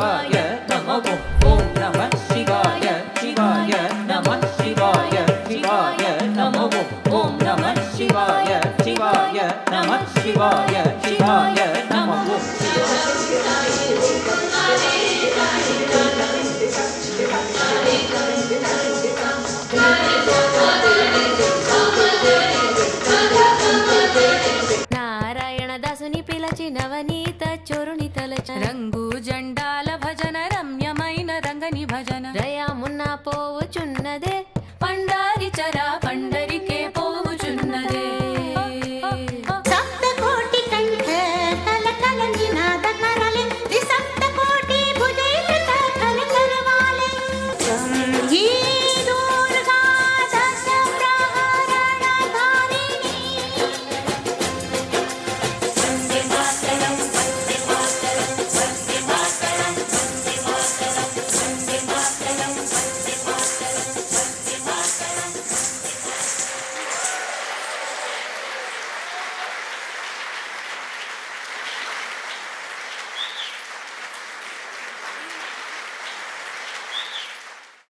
शिवाय नमः ओम नमः शिवाय शिवाय नमः शिवाय शिवाय नमः ओम नमः शिवाय शिवाय नमः शिवाय शिवाय नमः नारायण दासुनि पिलचि नवनीत चोरुनि तलच रंगु जंडाल भजन रम्यमैन रंगनि भजन रया मुन्ना पोवुचुन्नदे पंडारि चरा पंडरिके पोवुचुन्नदे सप्तकोटि कंठ कल कल निनाद करले सप्त कोटि भुजैकृत कल करवाले ये दुर्गा दश प्रहरण धारिणी वंदे मातरम वंदे मातरम वंदे मातरम वंदे मातरम वंदे मातरम वंदे मातरम